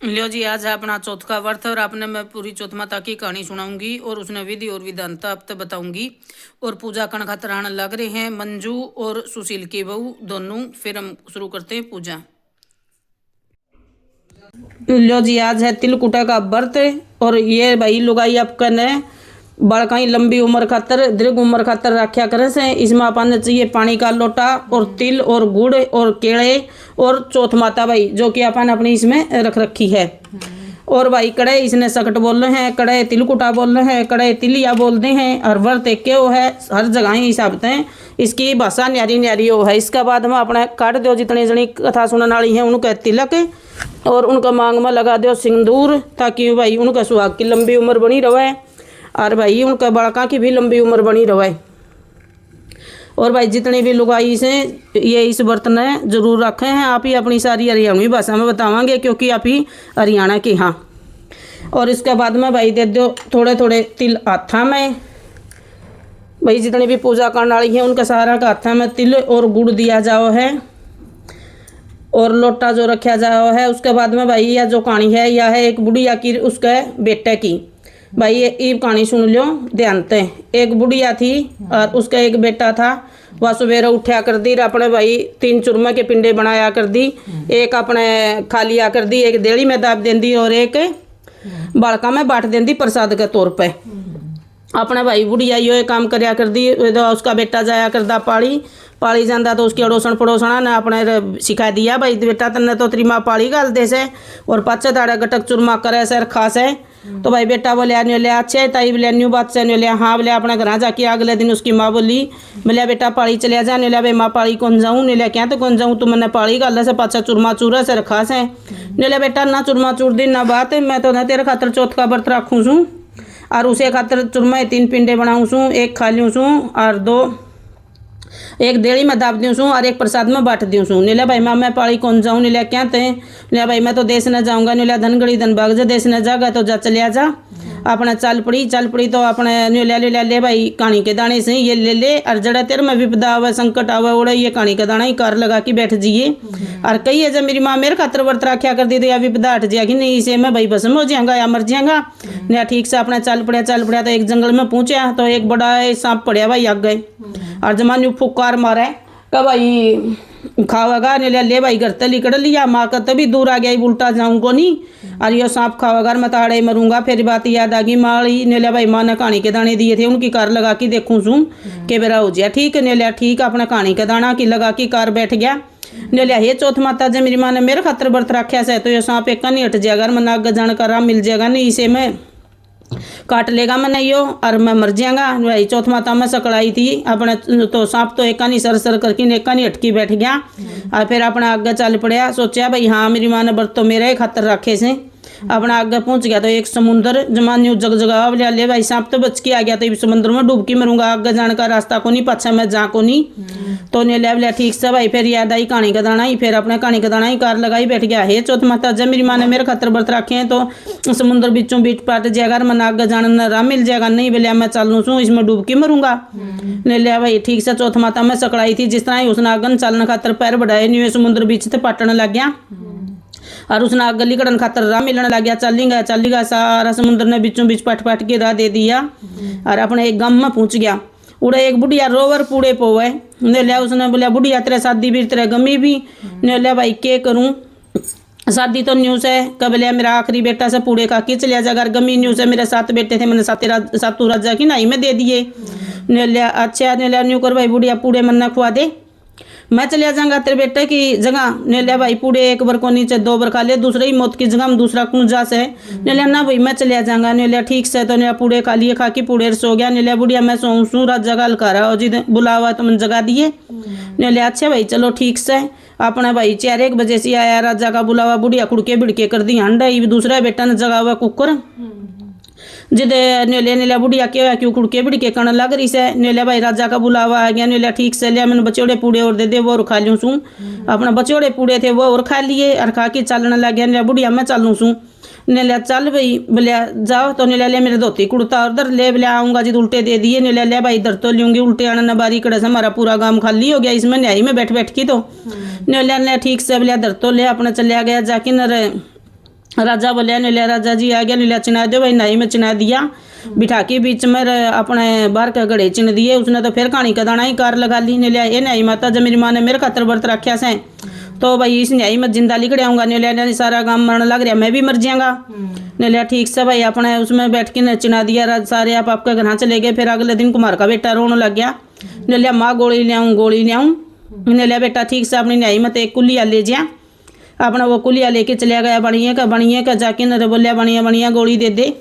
लियो जी, आज है अपना चौथ का व्रत और आपने मैं पूरी चौथ माता की कहानी सुनाऊंगी और उसने विधि और विधानता अब तक बताऊंगी। और पूजा कण खातर आने लग रहे हैं मंजू और सुशील की बहू दोनों। फिर हम शुरू करते हैं पूजा। लियो जी, आज है तिलकुटा का व्रत और ये भाई लुगाई आपका ने बड़काई लंबी उम्र खातर दीर्घ उम्र खातर रखा करे से। इसमें अपन चाहिए पानी का लोटा और तिल और गुड़ और केले और चौथ माता भाई जो कि अपन अपनी इसमें रख रखी है। और भाई कड़े इसने सकट बोल रहे हैं, कड़े तिलकुटा बोल रहे हैं, कड़े तिलिया बोलते हैं। और व्रत एक के वो है, हर जगह ही हिसाब हैं इसकी भाषा न्यारी न्यारी वो है। इसका बाद में अपने काट दो जितने जनी कथा सुनने वाली हैं उनका तिलक और उनका मांग में लगा दो सिंदूर, ताकि भाई उनका सुहाग की लंबी उम्र बनी रहे और भाई उनका बड़का की भी लंबी उम्र बनी रहे। और भाई जितने भी लुगाई से ये इस व्रत ने जरूर रखे हैं। आप ही अपनी सारी हरियाणवी भाषा में बतावांगे क्योंकि आप ही हरियाणा के हाँ। और इसके बाद में भाई दे दो थोड़े थोड़े तिल हाथा में। भाई जितने भी पूजा करने वाली है उनका सारा का हाथा में तिल और गुड़ दिया जाओ है और लोटा जो रखा जाओ है। उसके बाद में भाई यह जो कहानी है यह है एक बुढ़िया की उसके बेटे की। भाई ये कहानी सुन लो ध्यान से। एक बुढ़िया थी और उसका एक बेटा था। वह सवेरे उठा कर दी अपने भाई 3 चूरमा के पिंडे बनाया कर दी, एक अपने खा लिया कर दी, एक देली में दाब देंदी और एक बालका में बांट देंदी प्रसाद के तौर पे। अपने भाई बुढ़िया यो काम करया कर दी। उसका बेटा जाया करदा पाली जाता तो उसकी अड़ोसन पड़ोसना ने अपने सिखा दिया भाई बेटा तन्ने तो तेरी माँ पाली गाल दे से और पाचे ताड़े गटक चूरमा करे सर खास है। तो भाई बेटा बोले न्योले अच्छे ताई बोले न्यू बात से न्योले हाँ बोले अपने घर जाके अगले दिन उसकी माँ बोली बोले बेटा पाली चले जा। न्योले भाई माँ पाली कौन जाऊँ? न्योले क्या तो कौन जाऊँ, तू मैंने पाली गाल से पाचा चूरमा चूरा से रखा से। न्योले बेटा ना चूरमा चूर दी ना बात, मैं तो ना तेरे खातर चौथ का व्रत रखूँ छूँ और उसे खातर चूरमा 3 पिंडे बनाऊँ छूँ, एक खा लूँ छूँ और 2 एक देड़ी में दाब दूँ और एक प्रसाद में बांट दूँ छूँ। नीला भाई मैं पाली कौन जाऊँ? नीला क्या थे? नीला भाई मैं तो देश न जाऊँगा। नीला धनगढ़ी धन भाग जा, देश न जागा तो जा चलिया जा। अपने चल पड़ी तो अपने नीला ले भाई कहानी के दाने से ये ले और जड़ा तेरे में विपदा आवे संकट आवे उड़े ये कहानी का दाना ही कार लगा के बैठ जाइए। और कही है जब मेरी माँ मेरे खातर व्रत रखा कर दी तो या विपदा हट जाएगी नहीं, इसे मैं भाई भस्म हो जाऊंगा या मर जाऊंगा। नया ठीक से अपना चल पड़ा तो एक जंगल में पहुंचा तो एक बड़ा सांप पड़िया भाई आग गए और जमान्यू फुकार मारे कब भाई खावेगा। नीला ले भाई घर तली कड़ लिया माँ का तभी दूर आ गया उल्टा जाऊँ को नहीं और यो सांप खावेगा मैं ताड़े मरूंगा। फिर बात याद आ गई माड़ी। नीला भाई माँ ने कहानी के दाने दिए थे उनकी कार लगा के देखूँ सूँ के बेरा हो जाए ठीक। नीला ठीक अपना कहानी का दाना की लगा के कार बैठ गया। नीला हे चौथ माता जब मेरी माँ ने मेरे खातर व्रत रखा से तो ये सांप एक नहीं हट जाएगा, मैं आगे जाने का राह मिल जाएगा नहीं, इसे मैं काट लेगा मैं नहीं हो और मैं मर जाऊंगा। भाई चौथ माता में सकड़ाई थी अपने तो सांप तो एक नहीं सर करके एक नहीं अटकी बैठ गया और फिर अपना आगे चल पड़ा। सोचा भाई हाँ मेरी माँ ने व्रत तो मेरे खातर रखे से। अपना आगे पहुंच गया तो एक समुद्र जमान्यू जगह ले भाई सांप तो बच के आ गया तो समुद्र में डूब के मरूंगा, आगे जाने का रास्ता को नहीं, पाछा मैं जा को नहीं। तो ने ले ठीक से भाई फिर याद आई कहानी का दाना ही, फिर अपने कहानी का दाना ही कार लगाई बैठ गया। हे चौथ माता जब मेरी माँ ने मेरे खातर व्रत रखे हैं तो समुद्र बीचों बीच पाट जाएगा, मैं आगे जाने राह मिल जाएगा नहीं बोलिया मैं चलूँ छूँ इसमें डूब के मरूंगा। ने लिया भाई ठीक से चौथ माता में सकड़ाई थी जिस तरह ही उसने आगन चलने खातर पैर बढ़ाए नहीं समुद्र बीच से पाटने लग गया और उसने आग गली कड़न खातर राह मिलने लग गया। चलेगा सारा समुद्र ने बीचों बीच पाट के राह दे दिया और अपने एक गांव में पहुंच गया। उड़े एक बुढ़िया रोवर पूड़े पोवे ने लिया उसने बोलिया बुढ़िया तेरे शादी भी तेरे गमी भी। ने लिया भाई के करूं शादी तो न्यूज़ है कब लिया मेरा आखिरी बेटा से पूड़े का किच लिया जाकर गमी न्यूज़ है मेरे 7 बेटे थे मैंने सातू राजा की नहीं में दे दिए। ने लिया अच्छा ने लिया न्यू कर भाई बुढ़िया पूड़े मन खुआ दे मैं चलिया जाऊंगा तेरे बेटे की जगह। ने लिया भाई पूड़े एक बार को नीचे 2 बार खा ले दूसरे ही मौत की जगह में दूसरा कुंजा से। ने लिया ना भाई मैं चलिया जाऊंगा। ने लिया ठीक से तो ने पूड़े खा लिए खा के पूड़े सो गया। ने लिया बुढ़िया मैं सोऊं सू रात जगह लगा रहा और जिद बुलावा तो मैंने जगा दिए। ने लिया अच्छा भाई चलो ठीक से अपने भाई 4-1 बजे से आया राजा का बुलावा बुढ़िया खुड़के बिड़के कर दी हांडा दूसरा बेटा ने जगा हुआ कुकर जिदे नीला बुढ़िया क्या क्यों कुड़के बिड़के करने लग रही से। नीला भाई राजा का बुलावा आ गया। नीला ठीक से लिया मैंने बचौड़े पूड़े और दे दे वो और खा लूँ सूँ। अपना बचौड़े पूड़े थे वो और खा लिए और खा के चलने लग गया। नीला बुढ़िया मैं चलूँ सूँ। नीला चल भाई बोलिया जाओ तो नीला ले मेरे धोती कुड़ता और दर ले बोलिया आऊँगा जिद उल्टे दे दिए। नीला ले भाई दर तो लूँगी उल्टे आने न बारी कड़े से हमारा पूरा गाँव खाली हो गया इसमें न्याई में बैठ की तो। नीला ने ठीक से बोलिया दर तो ले अपना चलिया गया जाके न राजा बोलिया ने लिया, राजा जी आ गया ने लिया, चिना दो भाई। नाई में चिना दिया, बिठा के बीच में अपने बाहर के घड़े चिन दिए। उसने तो फिर कहानी का दाना ही कार लगा ली ने लिया, ये न्याई माता जब मेरी माँ ने मेरे खातर व्रत रखा से तो भाई इस न्याई में जिंदा लिख आऊंगा ने लिया, सारा काम मरने लग रहा, मैं भी मर जाऊंगा ने लिया। ठीक से भाई अपने उसमें बैठ के चिना दिया। सारे आप आपके घर चले गए। फिर अगले दिन कुमार का बेटा रोने लग गया ने लिया, माँ गोली ले आऊँ गोली ले आऊँ ने लिया। बेटा ठीक से अपनी न्याई मत एक कुलिया ले जा, अपना वो कुलिया लेके चला गया। बनिए का जाके न बोलिया, बनिया गोली दे दे।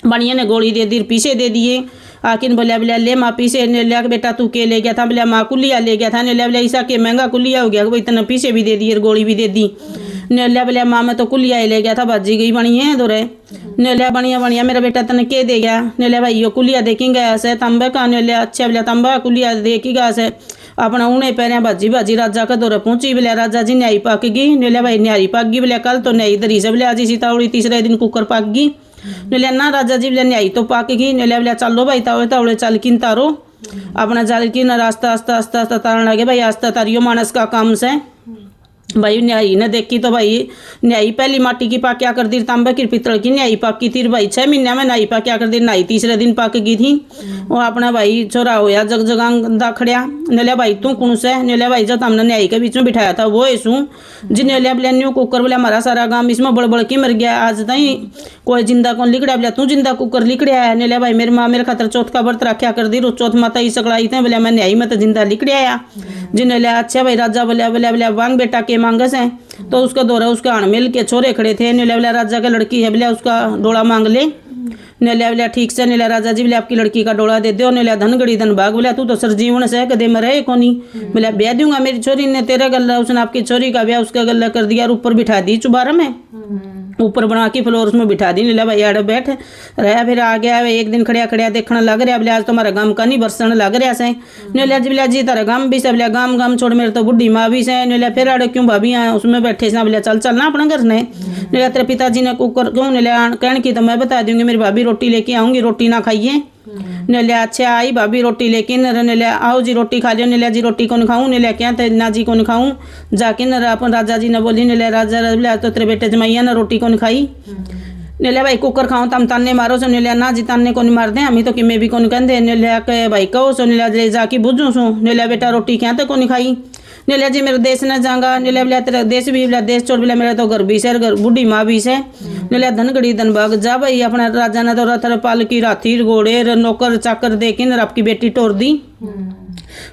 बनिया ने गोली दे दी, पीछे दे दिए। आकिन बोलिया बोलिया ले माँ पीछे ने लिया। बेटा तू के ले गया था? बोलिया माँ कुलिया ले गया था ने लिया। बोलिया ऐसा के महंगा कुलिया हो गया भाई, इतना पीछे भी दे दी और गोली भी दे दी ने लिया। बोलिया माँ मैं तो कुलिया ही ले गया था, बाजी गई बनिए दोरे ने लिया। बनिया मेरा बेटा तने के दे गया ने लिया। भाई यो कुलिया देखेंगे ऐसे तंबे का ने लिया। अच्छा बोलिया तंबा कुलिया देखेगा ऐसे अपना उन्हें पैर बाजी राजा का दौरे पहुंची। बोलिया राजा जी न्याई पक गई ने लिया। भाई न्यारी पक गई। बोलिया कल तो न्याई दरी से बोलिया आज इसी तावड़ी तीसरे दिन कुकर पक गई ने लिया। ना राजा जी बोलिया न्याई तो पक गई ने लिया। बोलिया चलो भाई तावड़े चल किन तारो अपना जल की न रास्ता आस्ता तारन लगे। भाई आस्ता तारियो मानस का काम से। भाई न्याई ने देखी तो भाई न्याई पहली माटी की पाक क्या कर दी, तांबे की पित्तल की न्याई पाक की थी। भाई 6 महीने में न्याई पाक क्या कर दी, न्याई तीसरे दिन पाक गई थी। वो अपना भाई छोरा होया जग जगांदा खड़िया ने लिया। भाई तू कौन से ने लिया। भाई जब हमने न्याई के बीच में बिठाया था वो ऐसू जिन्हें लिया। बोलिया न्यू कुकर बोलिया हमारा सारा गांव इसमें बड़ की मर गया, आज तई कोई जिंदा कौन लिकड़ा। बोलिया तू जिंदा कुकर लिकड़िया है ने लिया। भाई मेरी माँ मेरे खातर चौथ का व्रत रखा कर दी, चौथ माता ही सकड़ाई थे। बोलिया मैं न्याई में तो जिंदा लिकड़िया जिन्हें लिया। अच्छा भाई राजा बोलिया वांग बेटा के मांगे से तो उसका दौरा उसका अण मिल के छोरे खड़े थे ने लिया। राजा का लड़की है बोलिया उसका डोला मांग ले ने लिया। ठीक से ने लिया। राजा जी बोलिया आपकी लड़की का डोला दे दो ने लिया। धन गड़ी धन भाग। बोलिया तू तो सरजीवन से कदे मरे कोनी। बोलिया ब्याह दूंगा मेरी छोरी ने तेरे गला। उसने आपकी छोरी का ब्याह उसका गला कर दिया और ऊपर बिठा दी चुबारा में, ऊपर बना के फ्लोर उसमें बिठा दी। नीला भाई आड़े बैठ रहा। फिर आ गया एक दिन खड़िया देखने लग रहा। बोले आज तुम्हारा गांव का नहीं बरसन लग रहा से नीला जी। बोलिया जी तारा गांव भी से। बोलिया गांव छोड़ मेरे तो बुढ़ी माँ भी से नीला। फिर आड़े क्यों भाभी आए उसमें बैठे से। बोलिया चल ना अपने घर ने नीला। तेरे पिताजी ने कुकर क्यों नीला कहने की तो मैं बता दूंगी, मेरी भाभी रोटी लेके आऊंगी, रोटी ना खाइए ने लिया। अच्छा आई भाभी रोटी लेकिन ने लिया। आओ जी रोटी खा लियो ने लिया। जी रोटी को नहीं खाऊं ने लिया। क्या ना जी को नहीं खाऊं जाके न अपन राजा जी ने बोली ने लिया। राजा बोलिया तो तेरे बेटे जमाइया ना रोटी को नहीं खाई ने लिया। भाई कुकर खाऊं तम ताने मारो सो ने लिया। ना जी ताने को नहीं मार दे हमी तो कि मैं भी को नहीं कहते ने लिया। के भाई कहो सो ने लिया जाके बुझू सो ने लिया। बेटा रोटी क्या तो को नहीं खाई ने लिया। जी मेरे देश न जाऊंगा ने लिया। बोलिया तेरा देश भी बोलिया देश छोड़। बोलिया मेरा तो घर भी से घर बुढ़ी माँ भी से ने लिया। धन गड़ी धन भाग जा। भाई अपना राजा ने तो रथ पालकी राथी घोड़े नौकर चाकर देके न आपकी बेटी तोड़ दी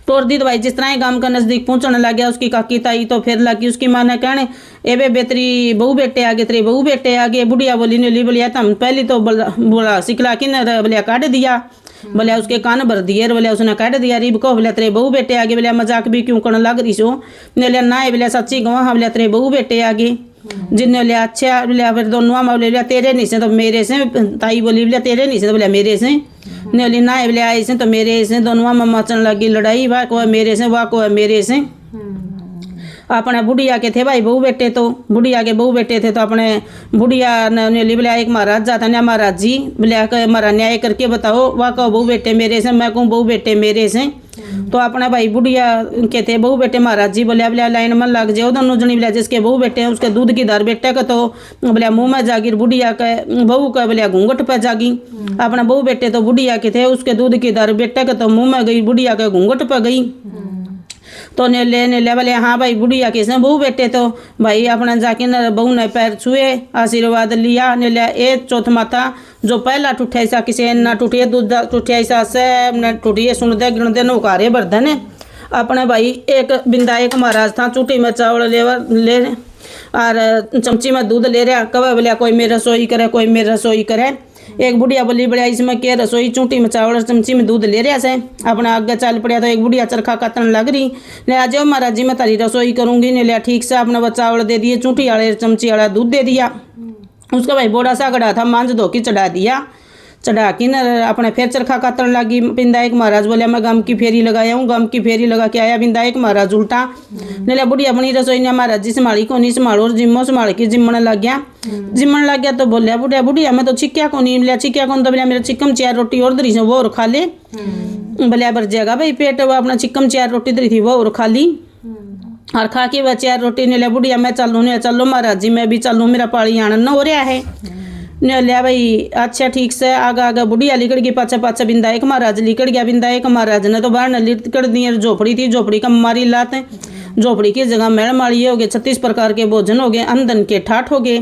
तो भाई जिस तरह गांव का नजदीक पहुंचने लग गया उसकी काकी ताई तो फिर लगी उसकी माँ ने कहने एबे बेतरी बहू बेटे आगे तेरे बहू बेटे आगे। बुढ़िया बोली ने ली। बोलिया तम पहले तो बोला सिखला कि न बोलिया काट दिया। बोलिया उसके कान भर दिए। बोलिया उसने काट दिया रिब को। बोलिया तेरे बहू बेटे आगे। बोलिया मजाक भी क्यों करने लग रही सो ने लिया। ना बोलिया सच्ची कहूँ हाँ। बोलिया तेरे बहू बेटे आगे जिन्हें लिया। अच्छा बोलिया फिर दोनों माँ बोलिया तेरे नहीं से तो मेरे से। ताई बोली बोलिया तेरे नहीं से तो बोलिया मेरे से ने ली। ना बोलिया ऐसे तो मेरे से। दोनों माँ मचने लगी लड़ाई। वाह को है मेरे से, वाह को है मेरे से। अपने बुढ़िया के थे भाई बहू बेटे तो बुढ़िया के बहू बेटे थे तो अपने बुढ़िया ने ली। बोलिया एक महाराज जाता ना महाराज जी बोलिया हमारा न्याय करके बताओ। वाह कहो बहू बेटे मेरे से, मैं कहूँ बहू बेटे मेरे से। तो अपना भाई बुढ़िया के थे बहू बेटे महाराज जी। बोलिया लाइन में लग जाओ दोनों जनी। बोलिया जिसके बहू बेटे हैं उसके दूध की धार बेटे का तो बोलिया मुँह में जागी। बुढ़िया के बहू का बोलिया घूंघट पे जागी। अपना बहू बेटे तो बुढ़िया के थे उसके दूध की धार बेटे का तो मुँह में गई, बुढ़िया के घूंघट पे गई। तो ने ले बोलिया हाँ भाई बुढ़िया किसने बहू बेटे तो भाई अपना जाके न बहू ने पैर छुए आशीर्वाद लिया ने लिया। ए चौथ माता जो पहला टूटे ऐसा किसी ना टूटिए दूसरा टूटे ऐसा से न टूटिए सुन दे गिन दे नौकारे बर्धन। अपने भाई एक बिंदा एक महाराज था चूटी में चावल ले और चमची में दूध ले रहा। कब बोलिया कोई मेरी रसोई करे कोई मेरी रसोई करे। एक बुढ़िया बोली बढ़िया इसमें क्या रसोई चूटी में चावल चमची में दूध ले रहा से। अपना आगे चल पड़ा तो एक बुढ़िया चरखा काटने लग रही ने आ जाओ महाराज जी मैं तारी रसोई करूंगी ने लिया। ठीक से अपना चावल दे दिए, चूटी वाले चमची वाला दूध दे दिया। उसका भाई बोड़ा सा गड़ा था मांझ धो के चढ़ा दिया। चढ़ा के न अपने फिर चरखा काटने लगी। बिंदा एक महाराज बोलिया मैं गम की फेरी लगाया हूँ, गम की फेरी लगा के आया। बिंदा एक महाराज उल्टा ने लिया। बुढ़िया अपनी रसोई ने महाराज जी संभाली को नहीं संभालो और जिम्मो संभाल के जिम्मन लग गया। तो बोलिया बुढ़िया मैं तो चिक्या को नहीं। बोलिया चिक्या कौन तो बोलिया मेरा चिकम 4 रोटी और दरी से वो और खा ले। बोलिया भर जाएगा भाई पेट। वो अपना चिकम 4 रोटी दरी थी वो और खा ली। और खा के बच्चे यार रोटी ने लिया बुढ़िया मैं चलूँ ने चलो महाराज जी मैं भी चलूँ मेरा पाली आनंद हो रहा है ने लिया भाई अच्छा ठीक से आगा आगा बुढ़िया लिकड़ गई पाचा पाचा बिंदा एक महाराज लिकड़ गया बिंदा एक महाराज ने तो बाहर न लिकड़ दी झोपड़ी थी झोपड़ी का मारी लात है झोपड़ी की जगह मेड़ माड़ी हो गए 36 प्रकार के भोजन हो गए अंधन के ठाठ हो गए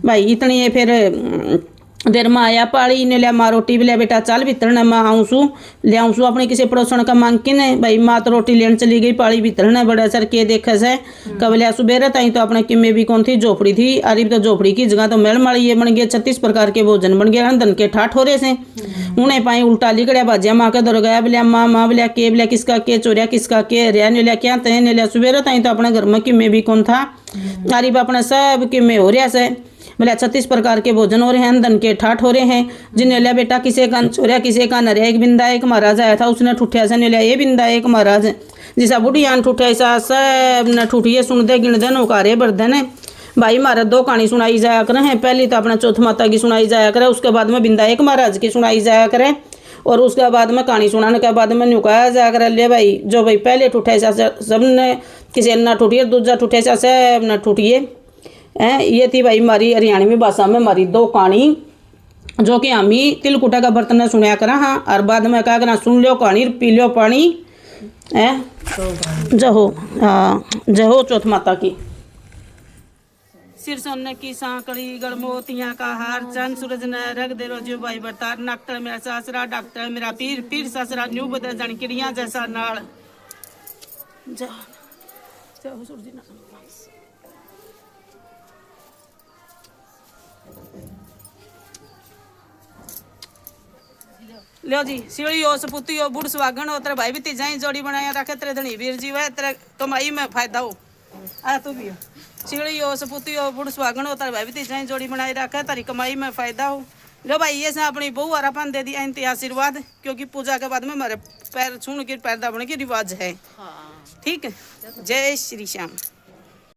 भाई इतनी है फिर देर में आया पाली ने लिया माँ रोटी भी लिया बेटा चल भीतर ने मैं आऊँसू ले आऊँसू अपने किसी पड़ोसन का मांग के ने भाई माँ तो रोटी लेने चली गई पाली भीतर ने बड़ा सर के देखे से कब लिया सुबह ताई तो अपने किमे भी कौन थी झोपड़ी थी अरे तो झोपड़ी की जगह तो मेल माड़ी ये बन गए 36 प्रकार के भोजन बन गए अंधन के ठाठ हो रहे से उन्हें पाई उल्टा लिकड़िया भाजिया माँ के दौड़ गया बोलिया माँ बोलिया के बोलिया किसका के चोरिया किसका के रिया ने लिया क्या तय ने लिया सुबह ताई तो अपने घर में किमे भी कौन था अरे अपने सब किमे हो रहा से बोले 36 प्रकार के भोजन हो रहे हैं अंधन के ठाठ हो रहे हैं जिन्हें लिया बेटा किसी का चोरिया किसी का नरिया एक बिंदा एक महाराज आया था उसने ठुठिया से ने लिया ये बिंदा एक महाराज जिसा बुढ़िया ने ठुठिया ऐसा सब ने ठुठिए सुन दे गिन दे नौकारे बरदे ने भाई महाराज 2 कहानी सुनाई जाया करे हैं पहली तो अपना चौथ माता की सुनाई जाया करे उसके बाद में बिंदा एक महाराज की सुनाई जाया करे और उसके बाद में कहानी सुनाने के बाद में नुकाया जाया करे ले भाई जो भाई पहले ठुठे ऐसा सब ने किसी ने ठुठिए दूसरा ठुठे ऐसा सब ने ठुठिए हैं ये थी भाई हमारी हरियाणवी भाषा में हमारी 2 कहानी जो कि हम ही तिलकुटा का बर्तन सुनया करा हाँ और बाद में क्या करना सुन लो कहानी पी लो पानी है जहो हाँ जहो चौथ माता की सिर सोने की सांकड़ी गड़मोतियाँ का हार चंद सूरज ने रख दे रोजियो भाई बता डॉक्टर मेरा सासरा डॉक्टर मेरा पीर पीर सासरा न्यू बदल जान किड़िया जैसा नाल जहो सूरज ना लो जी सीढ़ी हो सपुती हो बुढ़ सुहागन हो तेरे भाई भी तीजा जोड़ी बनाया रखे तेरे धनी वीर जी वह तेरे कमाई में फायदा हो आ तू भी सीढ़ी हो सपुती हो बुढ़ सुहागन हो तेरे भाई भी तीजा जोड़ी बनाई रखे तेरी कमाई में फायदा हो लो भाई ये से अपनी बहू आरापन दे दिया इंतहा आशीर्वाद क्योंकि पूजा के बाद में हमारे पैर छूने की पैर दाबने की रिवाज है ठीक है जय श्री श्याम।